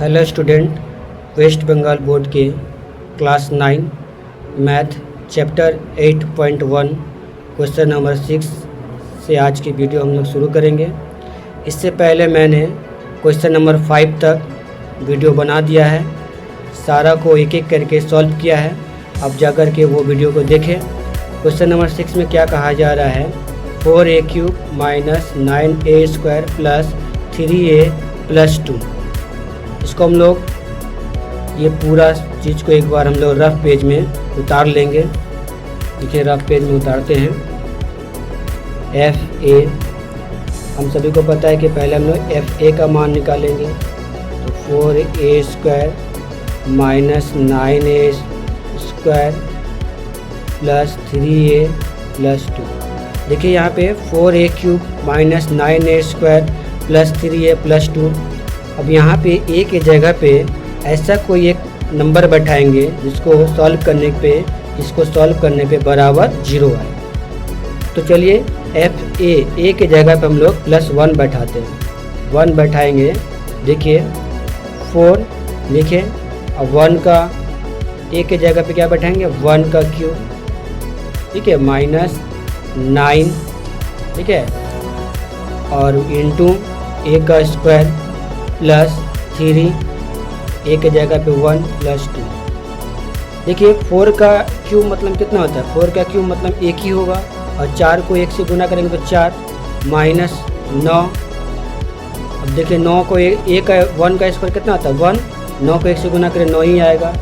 Hello student, West Bengal board के class 9 math chapter 8.1 question number 6 से आज की वीडियो हम लोग शुरू करेंगे। इससे पहले मैंने क्वेश्चन नंबर 5 तक वीडियो बना दिया है, सारा को एक एक करके सॉल्व किया है। अब जा कर के वो वीडियो को देखें। क्वेश्चन नंबर 6 में क्या कहा जा रहा है, 4a³ minus 9a² plus 3a plus 2। इसको हम लोग ये पूरा चीज़ को एक बार हम लोग रफ पेज में उतार लेंगे। देखिए रफ पेज में उतारते हैं। fa हम सभी को पता है कि पहले हम लोग fa का मान निकालेंगे, तो 4a² minus 9a² plus 3a plus 2। देखिए यहाँ पे 4a³ minus 9a² plus 3a plus 2। अब यहाँ पे a के जगह पे ऐसा कोई एक नंबर बैठाएंगे जिसको सॉल्व करने पे बराबर 0 आए। तो चलिए a के जगह पे हम लोग +1 बैठाते हैं। 1 बैठाएंगे, देखिए 4 लिखे। अब 1 का a के जगह पे क्या बैठाएंगे, 1 का क्यूब, ठीक है, माइनस 9, ठीक है, और इंटू a का स्क्वायर प्लस 3, a के जगह पे 1 प्लस 2। देखिए 4 का क्यूब मतलब कितना होता है, 4 का क्यूब मतलब 1 ही होगा, और 4 को 1 से गुना करेंगे तो 4 माइनस 9। अब देखिए 9 को 1 का स्क्वायर कितना होता है 1, 9 को 1 से गुना करें 9 ही आएगा,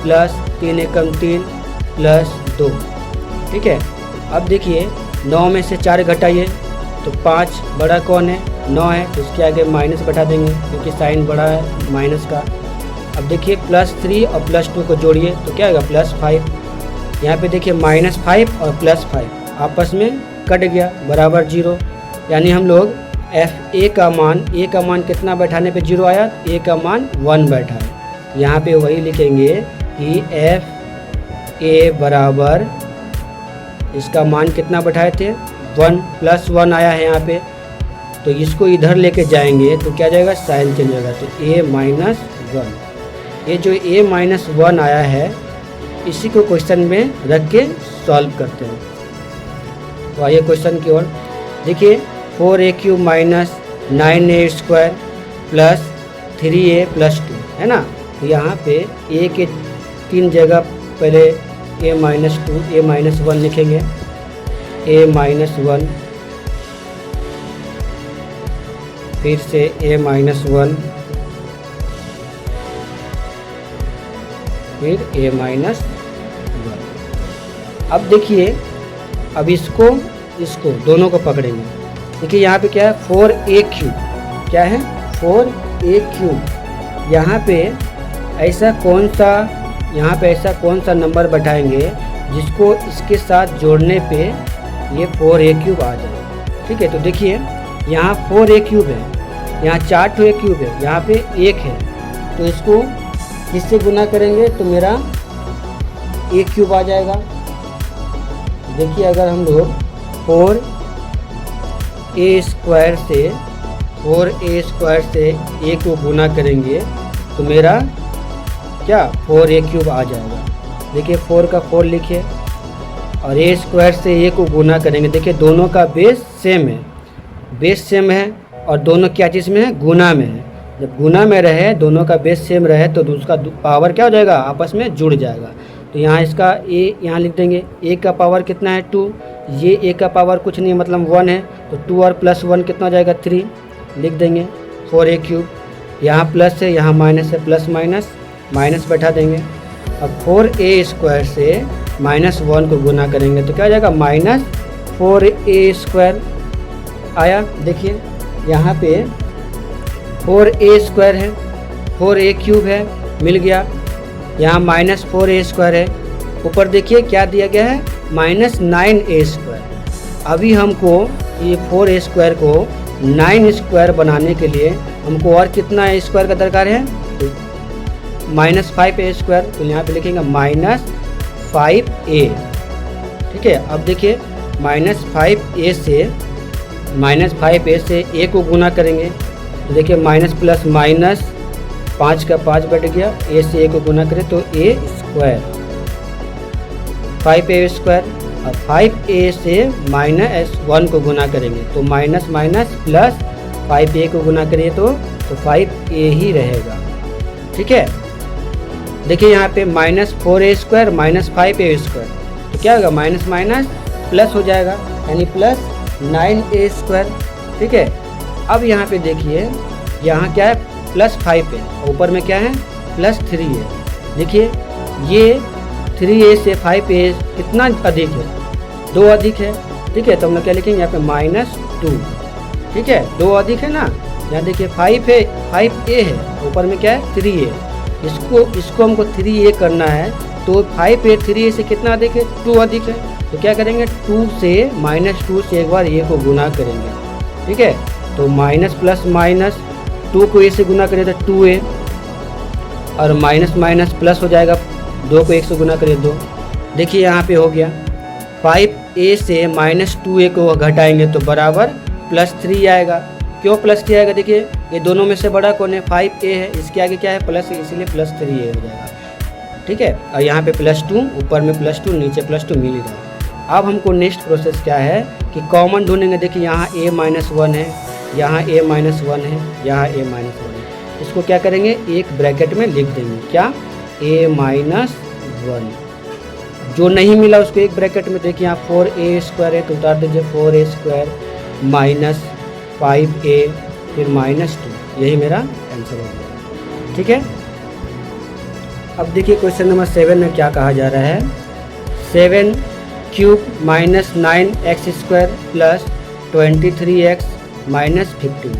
प्लस 3 एकम 3 प्लस 2, ठीक है। अब देखिए 9 में से 4 घटाइए तो 5 बड़ा कौन है, 9 है, तो इसके आगे माइनस बैठा देंगे क्योंकि साइन बड़ा है माइनस का। अब देखिए +3 और +2 को जोड़िए तो क्या आएगा +5। यहाँ पे देखिए -5 और +5 आपस में कट गया, बराबर 0। यानी हम लोग a का मान कितना बैठाने पे 0 आया, a का मान 1 बैठा है। यहाँ पे वही लिखेंगे कि fa बराबर इसका मान कितना बैठाए थे 1 +1 आया है यहाँ पे, तो इसको इधर लेके जाएंगे तो क्या जाएगा, साइन चेंज होगा, तो a-1। ये जो a-1 आया है इसी को क्वेश्चन में रख के सॉल्व करते हैं। तो आइए क्वेश्चन की ओर। देखिए 4a³ minus 9a² plus 3a plus 2 है ना। तो यहाँ पे a के 3 जगह पहले a-2 a-1 लिखेंगे, a-1, फिर से a-1, फिर a-1। अब देखिए, अब इसको दोनों को पकड़ेंगे। देखिए यहाँ पे क्या है 4a³, क्या है 4a³। यहाँ पे ऐसा कौन सा नंबर बैठाएंगे जिसको इसके साथ जोड़ने पे ये 4a³ आ जाए, ठीक है। तो देखिए यहाँ 4a³ है, यहाँ 4 a³ है, यहाँ पे 1 है, तो इसको किससे गुना करेंगे तो मेरा a³ आ जाएगा। देखिए अगर हम लोग 4a² से a को गुना करेंगे तो मेरा क्या 4a³ आ जाएगा। देखिए 4 का 4 लिखिए, और a² से a को गुना करेंगे। देखिए दोनों का बेस सेम है, और दोनों क्या चीज़ में है, गुना में है। जब गुना में रहे, दोनों का बेस सेम रहे, तो उसका पावर क्या हो जाएगा, आपस में जुड़ जाएगा। तो यहाँ इसका a यहाँ लिख देंगे, a का पावर कितना है 2, ये a का पावर कुछ नहीं मतलब 1 है, तो 2 और +1 कितना हो जाएगा 3, लिख देंगे 4a³। यहाँ प्लस है, यहाँ माइनस है, प्लस माइनस बैठा देंगे। अब 4a² से -1 को गुना करेंगे तो क्या हो जाएगा, -4a² आया। देखिए यहाँ पे 4a² है, 4a³ है, मिल गया। यहाँ -4a² है, ऊपर देखिए क्या दिया गया है -9a²। अभी हमको ये 4a² को 9² बनाने के लिए हमको और कितना स्क्वायर का दरकार है, -5a²। तो यहाँ पे लिखेंगे -5a, ठीक है। अब देखिए -5a से a को गुना करेंगे तो देखिए माइनस प्लस माइनस 5 का 5 बट गया, ए से ए को गुना करें तो ए स्क्वायर 5a स्क्वायर। अब 5a से -1 को गुना करेंगे तो माइनस माइनस प्लस 5a को गुना करिए तो 5a ही रहेगा। ठीक है, देखिए यहाँ पे -4a स्क्वायर -5a स्क्वायर, तो क्या होगा माइनस माइनस प्लस हो जाएगा, यानी प्लस 9a स्क्वायर। ठीक है, अब यहाँ पे देखिए यहाँ क्या है +5 है, ऊपर में क्या है +3 है। देखिए ये 3a से 5a कितना अधिक है, 2 अधिक है। ठीक है, तो हम लोग क्या लिखेंगे यहाँ पे -2। ठीक है, 2 अधिक है ना, यहाँ देखिए 5 है 5a है, ऊपर में क्या है 3a, इसको हमको 3a करना है, तो 5a 3a से कितना अधिक है 2 अधिक है, तो क्या करेंगे 2 से -2 से एक बार a को गुना करेंगे। ठीक है, तो माइनस प्लस माइनस 2 को a से गुना करें तो 2a, और माइनस माइनस प्लस हो जाएगा, 2 को 1 से गुना करें 2। देखिए यहाँ पे हो गया 5a से -2a को घटाएंगे तो बराबर +3 आएगा। क्यों +3 आएगा, देखिए ये दोनों में से बड़ा कौन है 5a है, इसके आगे क्या है प्लस, इसीलिए +3a हो जाएगा। ठीक है, और यहाँ पे +2, ऊपर में +2 नीचे +2 मिल ही रहा। अब हमको नेक्स्ट प्रोसेस क्या है कि कॉमन ढूंढेंगे। देखिए यहाँ a -1 है, यहाँ a -1 है, यहाँ a -1 है, इसको क्या करेंगे एक ब्रैकेट में लिख देंगे, क्या a -1। जो नहीं मिला उसको एक ब्रैकेट में, देखिए यहाँ 4a स्क्वायर है तो उतार दीजिए 4a स्क्वायर -5a फिर -2, यही मेरा आंसर हो गया। ठीक है, अब देखिए क्वेश्चन नंबर 7 में क्या कहा जा रहा है, 7³ -9x स्क्वायर प्लस 23x -15।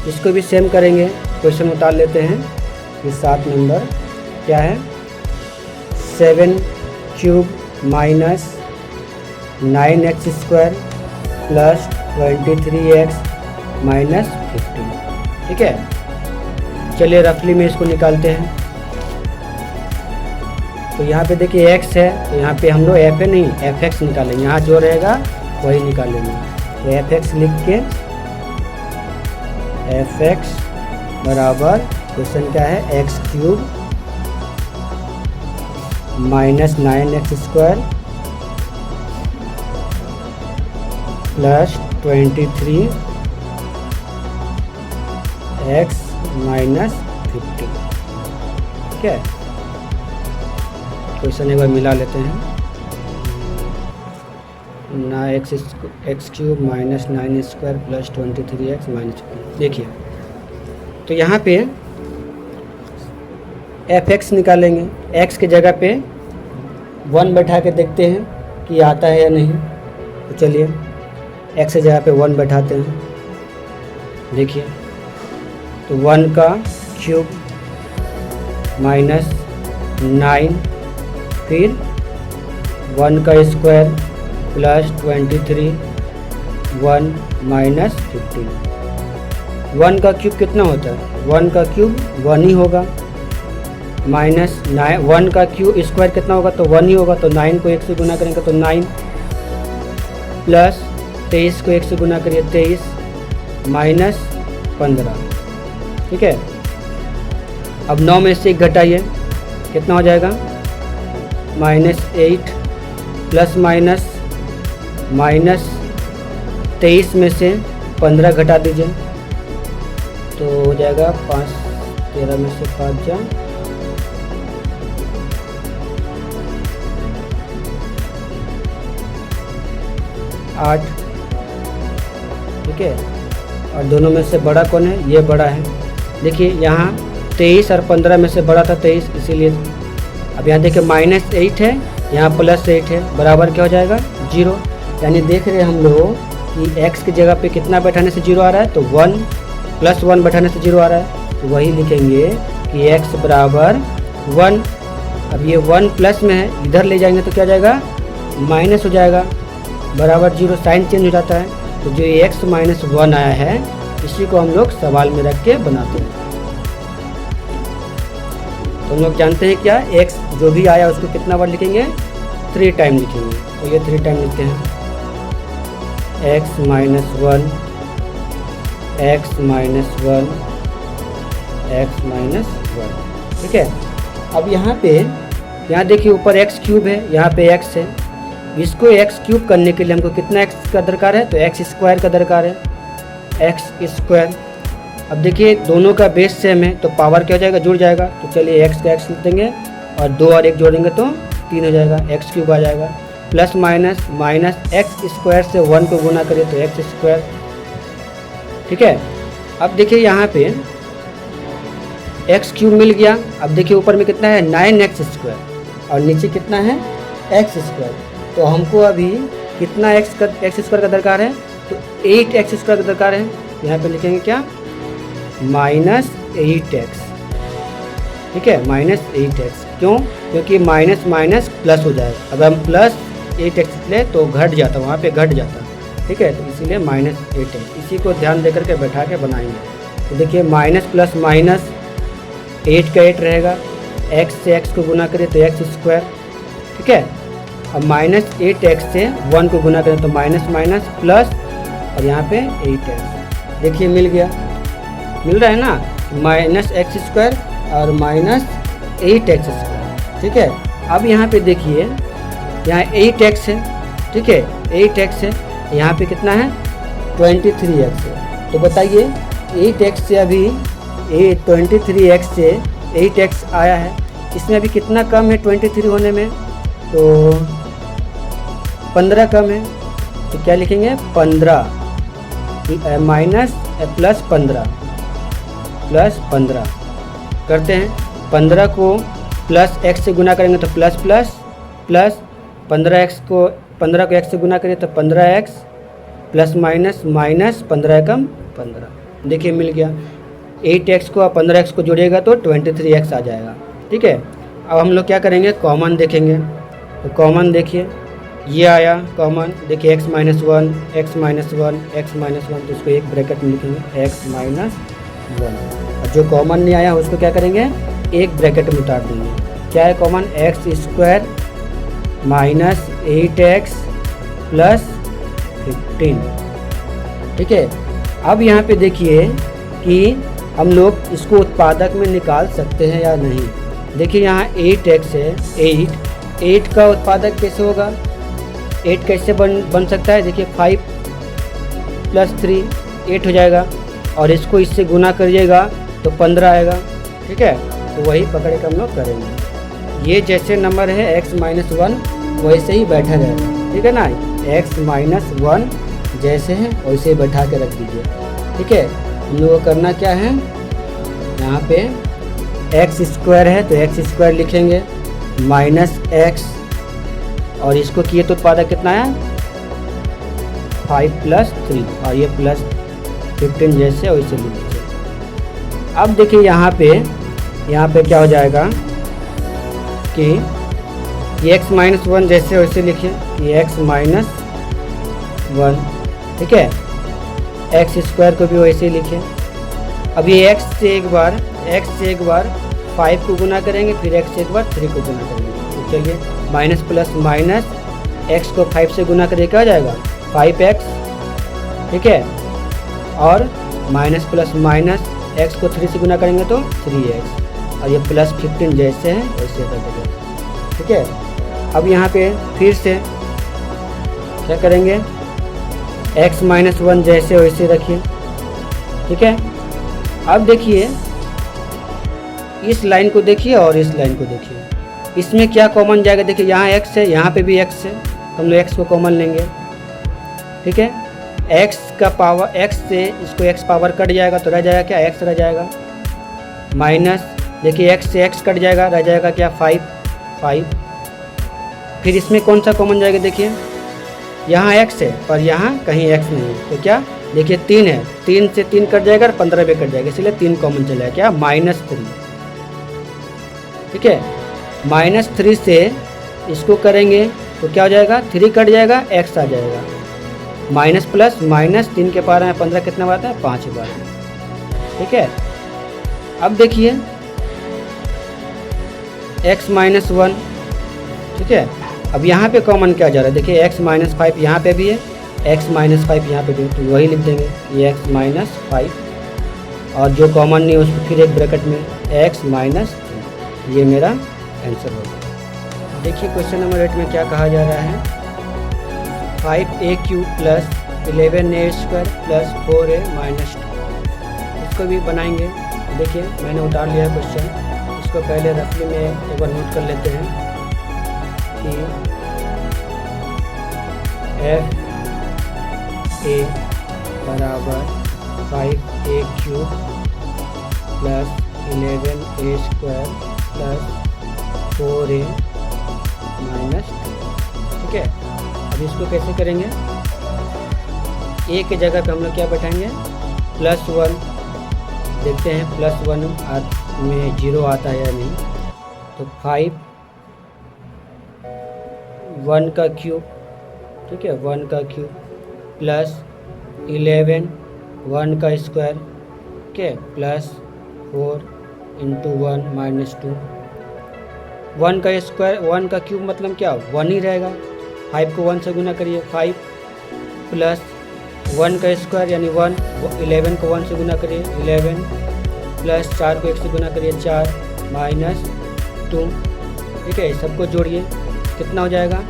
इसको भी सेम करेंगे, क्वेश्चन उतार लेते हैं। ये 7 नंबर क्या है, 7³ -9x स्क्वायर प्लस 23x -15। ठीक है, चलिए रफली में इसको निकालते हैं। तो यहाँ पे देखिए x है, तो यहाँ पे हम लोग f नहीं fx निकालेंगे, यहाँ जो रहेगा वही निकालेंगे। तो fx लिख के fx बराबर क्वेश्चन क्या है x³ -9x square plus 23x -15। ठीक है, क्वेश्चन एक बार मिला लेते हैं। x³ -9 square plus 23x -15। देखिए तो यहाँ पे fx निकालेंगे, x की जगह पे 1 बैठा के देखते हैं कि आता है या नहीं। तो चलिए x की जगह पे 1 बैठाते हैं। देखिए तो 1 का क्यूब -9 फिर 1 का स्क्वायर प्लस 23 1 -15। 1 का क्यूब कितना होता है, 1 का क्यूब 1 ही होगा, -9 1 का क्यूब स्क्वायर कितना होगा तो 1 ही होगा, तो 9 को 1 से गुना करेंगे तो 9 प्लस 23 को 1 से गुना करिए 23 -15। ठीक है, अब 9 में से 1 घटाइए, कितना हो जाएगा -8 प्लस माइनस 23 में से 15 घटा दीजिए तो हो जाएगा 5 13 में से 5 जा 8। ठीक है, और दोनों में से बड़ा कौन है, ये बड़ा है। देखिए यहाँ 23 और 15 में से बड़ा था 23, इसीलिए अब यहाँ देखिए -8 है, यहाँ +8 है, बराबर क्या हो जाएगा 0। यानी देख रहे हैं हम लोग कि x की जगह पे कितना बैठाने से 0 आ रहा है, तो 1 + 1 बैठाने से 0 आ रहा है, तो वही लिखेंगे कि x बराबर 1। अब ये 1 प्लस में है, इधर ले जाएंगे तो क्या जाएगा माइनस हो जाएगा, बराबर 0, साइन चेंज हो जाता है। तो जो x -1 आया है इसी को हम लोग सवाल में रख के बनाते हैं। तो हम लोग जानते हैं क्या, x जो भी आया उसको कितना बार लिखेंगे 3 टाइम लिखेंगे। तो ये 3 टाइम लिखते हैं, x -1 x -1 x माइनस 1। ठीक है, अब यहाँ देखिए ऊपर x क्यूब है, यहाँ पे x है। इसको x क्यूब करने के लिए हमको कितना x का दरकार है, तो x स्क्वायर का दरकार है, x स्क्वायर। अब देखिए दोनों का बेस सेम है तो पावर क्या हो जाएगा, जुड़ जाएगा। तो चलिए x का x लिख देंगे और 2 और 1 जोड़ेंगे तो 3 हो जाएगा, x क्यूब आ जाएगा। Plus minus minus x square से 1 को गुना करिए तो x स्क्वायर। ठीक है, अब देखिए यहाँ पे x क्यूब मिल गया। अब देखिए ऊपर में कितना है, 9x स्क्वायर और नीचे कितना है, x स्क्वायर। तो हमको अभी कितना x स्क्वायर का दरकार है, तो 8x स्क्वायर का दरकार है। यहाँ पे लिखेंगे क्या, -8x। ठीक है, -8x। क्यों, क्योंकि माइनस माइनस प्लस हो जाएगा। अगर हम प्लस 8x ले तो घट जाता, वहाँ पे घट जाता। ठीक है, तो इसीलिए -8x। इसी को ध्यान देकर के बैठा के बनाएंगे। तो देखिए माइनस प्लस माइनस 8 का 8 रहेगा, x से x को गुना करें तो x स्क्वायर। ठीक है, अब -8x से 1 को गुना करें तो माइनस माइनस प्लस और यहाँ पे 8x। देखिए मिल गया, मिल रहा है ना, -x स्क्वायर और -8x स्क्वायर। ठीक है, अब यहाँ पे देखिए यहाँ 8x है। ठीक है, 8x है, यहाँ पे कितना है, 23x है। तो बताइए 8x से अभी 23x से 8x आया है, इसमें अभी कितना कम है 23 होने में, तो 15 कम है। तो क्या लिखेंगे, 15 माइनस प्लस 15 करते हैं। 15 को प्लस x से गुना करेंगे तो प्लस प्लस प्लस 15 को x से गुना करें तो 15x प्लस माइनस माइनस 15 एकम 15। देखिए मिल गया, 8x को और 15x को जोड़िएगा तो 23x आ जाएगा। ठीक है, अब हम लोग क्या करेंगे, कॉमन देखेंगे। तो कॉमन देखिए ये आया कॉमन, देखिए x minus 1 x minus 1 x minus 1, तो उसको एक ब्रैकेट में लिखेंगे x माइनस 1। और जो कॉमन नहीं आया उसको क्या करेंगे, एक ब्रैकेट में उतार देंगे। क्या है common, x square minus 8x plus 15। ठीक है, अब यहाँ पे देखिए कि हम लोग इसको उत्पादक में निकाल सकते हैं या नहीं। देखिए यहाँ 8x है, 8 का उत्पादक कैसे होगा, 8 कैसे बन सकता है, देखिए 5 प्लस 3 8 हो जाएगा और इसको इससे गुना करिएगा तो 15 आएगा। ठीक है, तो वही पकड़ के हम लोग करेंगे। ये जैसे नंबर है x माइनस 1 वैसे ही बैठा रहेगा। ठीक है ना, x माइनस 1 जैसे है वैसे ही बैठा के रख दीजिए। ठीक है, हम लोग को करना क्या है, यहाँ पे x स्क्वायर है तो x स्क्वायर लिखेंगे माइनस x और इसको किए तो उत्पादक कितना है 5 प्लस 3 और ये प्लस 15 जैसे वैसे लिख दीजिए। अब देखिए यहाँ पे क्या हो जाएगा कि ये x माइनस 1 जैसे वैसे लिखिए, ये x माइनस 1। ठीक है, x स्क्वायर को भी वैसे ही लिखिए। अब ये x से एक बार 5 को गुना करेंगे, फिर x से एक बार 3 को गुना करेंगे। तो चलिए माइनस प्लस माइनस x को 5 से गुना करिए क्या हो जाएगा 5x। ठीक है, और माइनस प्लस माइनस x को 3 से गुना करेंगे तो 3x और ये प्लस 15 जैसे है वैसे कर देंगे। ठीक है, अब यहाँ पे फिर से क्या करेंगे, x माइनस 1 जैसे वैसे रखिए। ठीक है, अब देखिए इस लाइन को देखिए और इस लाइन को देखिए, इसमें क्या कॉमन जाएगा, देखिए यहाँ x है, यहाँ पे भी x है, तो हम लोग x को कॉमन लेंगे। ठीक है, x का पावर x से इसको x पावर कट जाएगा तो रह जाएगा क्या, x रह जाएगा माइनस, देखिए x से x कट जाएगा, रह जाएगा क्या 5। फिर इसमें कौन सा कॉमन जाएगा, देखिए यहाँ x है पर यहाँ कहीं x नहीं है, तो क्या देखिए 3 है, 3 से 3 कट जाएगा और 15 पे कट जाएगा, इसलिए 3 कॉमन चला है क्या -3। ठीक है, -3 से इसको करेंगे तो क्या हो जाएगा, 3 कट जाएगा, x आ जाएगा, माइनस प्लस माइनस 3 के पार में 15 कितना बार है 5 बार। ठीक है, अब देखिए x माइनस 1। ठीक है, अब यहाँ पे कॉमन क्या जा रहा है, देखिए x माइनस 5 यहाँ पे भी है, x माइनस 5 यहाँ पे भी, तो वही लिख देंगे ये x माइनस 5। और जो कॉमन नहीं उसको फिर एक ब्रैकेट में x माइनस 3, ये मेरा आंसर होगा। देखिए क्वेश्चन नंबर 8 में क्या कहा जा रहा है, 5a³ plus 11a² plus 4a minus 2। इसको भी बनाएंगे। देखिए मैंने उतार लिया है क्वेश्चन, इसको पहले रफली में एक बार नोट कर लेते हैं कि fa बराबर 5a³ plus 11a² plus 4a minus 2। ठीक है, अब इसको कैसे करेंगे, a के जगह पे हम लोग क्या बैठाएंगे, +1। देखते हैं +1 में 0 आता है या नहीं। तो 5 1 का क्यूब, ठीक है 1 का क्यूब प्लस 11 1 का स्क्वायर, ठीक है प्लस 4 इंटू 1 माइनस 2। 1 का स्क्वायर 1 का क्यूब मतलब क्या 1 ही रहेगा। 5 को 1 से गुना करिए, 5 प्लस 1 का स्क्वायर यानी 1, 11 को 1 से गुना करिए 11 प्लस 4 को 1 से गुना करिए 4 माइनस 2। ठीक है, सबको जोड़िए कितना हो जाएगा,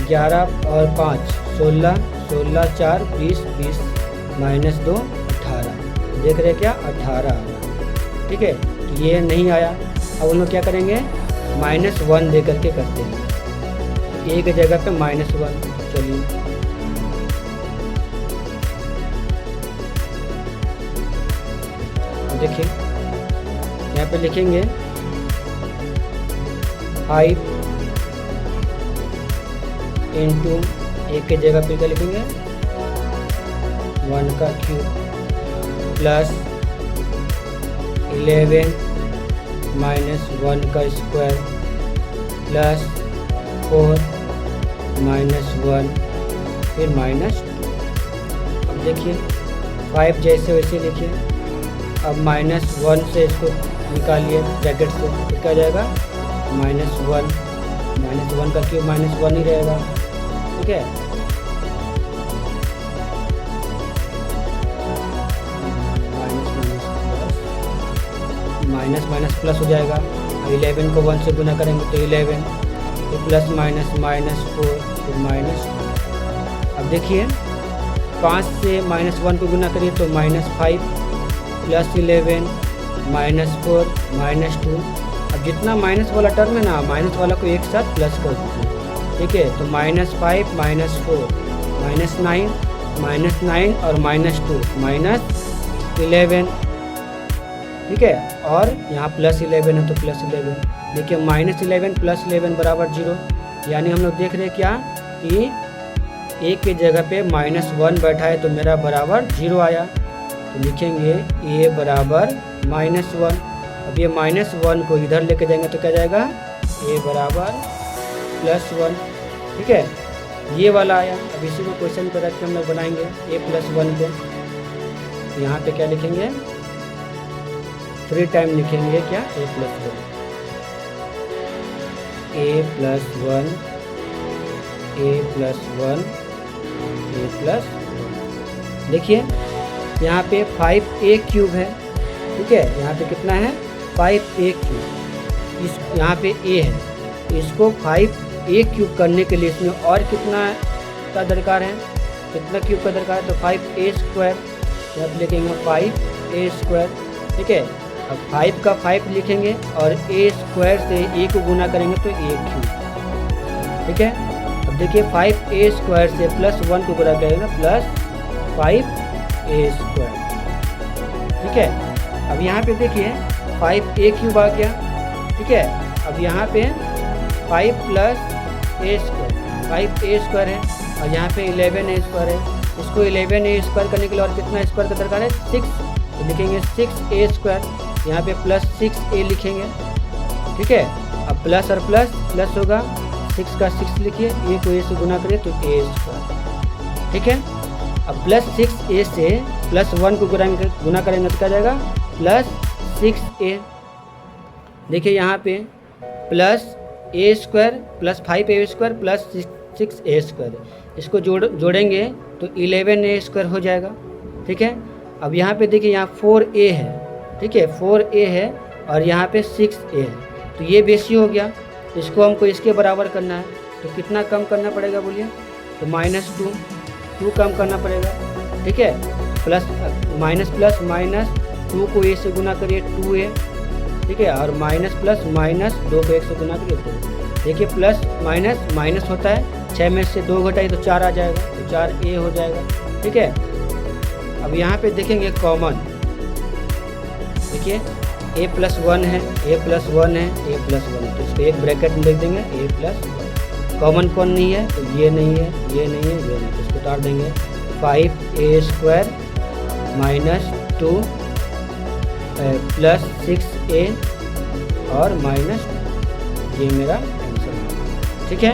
11 और 5 16, 16 4 20, 20 माइनस 2 18। देख रहे क्या 18 आया। ठीक है, तो ये नहीं आया। अब हम लोग क्या करेंगे, -1 दे करके करते हैं। a की जगह पे -1, चलिए देखिए यहाँ पे लिखेंगे 5 इंटू एक के जगह पे क्या लिखेंगे 1 का क्यूब प्लस 11 माइनस 1 का स्क्वायर प्लस 4 माइनस 1 फिर माइनस 2। अब देखिए 5 जैसे वैसे लिखिए। अब -1 से इसको निकालिए ब्रैकेट से, तो क्या जाएगा -1, -1 का क्यूब -1 ही रहेगा। ठीक है, माइनस माइनस प्लस हो जाएगा। 11 को 1 से गुना करेंगे तो 11, तो प्लस माइनस -4 फिर -2। अब देखिए 5 से -1 को गुना करिए तो -5 प्लस 11 -4 -2। अब जितना माइनस वाला टर्म है ना, माइनस वाला को एक साथ प्लस कर दीजिए। ठीक है, तो -5 -4 -9 और -2 -11। ठीक है, और यहाँ +11 है तो +11। देखिए -11 + 11 बराबर 0, यानी हम लोग देख रहे हैं क्या कि a के जगह पे -1 बैठा है तो मेरा बराबर 0 आया। तो लिखेंगे a बराबर -1। अब ये -1 को इधर लेके जाएंगे तो क्या जाएगा, a बराबर +1। ठीक है, ये वाला आया। अब इसी को क्वेश्चन पर रख के हम लोग बनाएंगे a + 1 को। यहाँ पे क्या लिखेंगे, 3 टाइम लिखेंगे क्या a + 1, a + 1 a + 1 a + 1। देखिए यहाँ पे 5a³ है। ठीक है, यहाँ पे कितना है 5a³। इस यहाँ पे a है, इसको 5a³ करने के लिए इसमें और कितना का दरकार है, कितना क्यूब का दरकार है, तो 5a²। यहाँ पे लिखेंगे 5a²। ठीक है, अब 5 का 5 लिखेंगे और a² से a को गुना करेंगे तो a³। ठीक है, अब देखिए 5a² से +1 को गुना करेंगे +5a²। ठीक है, अब यहाँ पे देखिए 5a³ आ गया। ठीक है, अब यहाँ पे 5 + a² है और यहाँ पे 11a² है। इसको 11a² करने के लिए और कितना स्क्वायर का दरकार है, 6। तो लिखेंगे 6a²। यहाँ पे +6a लिखेंगे। ठीक है, अब प्लस और प्लस होगा, 6 का 6 लिखिए, a को a से गुना करिए तो a²। ठीक है, अब +6a से +1 को गुना करेंगे तो क्या जाएगा +6a। देखिए यहाँ पे +a² + 5a² + 6a², इसको जोड़ेंगे तो 11a² हो जाएगा। ठीक है, अब यहाँ पे देखिए यहाँ 4a है ठीक है, 4a है और यहाँ पे 6a है, तो ये बेसी हो गया, इसको हमको इसके बराबर करना है, तो कितना कम करना पड़ेगा बोलिए, तो -2 कम करना पड़ेगा, ठीक है, प्लस प्लस माइनस 2 को a से गुना करिए 2a, ठीक है, और माइनस प्लस माइनस 2 को 1 से गुना करिए 2। देखिए प्लस माइनस माइनस होता है, 6 में से 2 घटाइए तो 4 आ जाएगा, तो 4a हो जाएगा, ठीक है। अब यहाँ पे देखेंगे कॉमन, देखिए a+1 है, a+1 है, a+1 है, तो इसको एक ब्रैकेट में लिख देंगे a+, कॉमन कौन नहीं है, तो ये नहीं है, ये नहीं है, ये नहीं, तो इसको उतार देंगे, 5a² -2 प्लस 6a और माइनस, ये मेरा आंसर है, ठीक है।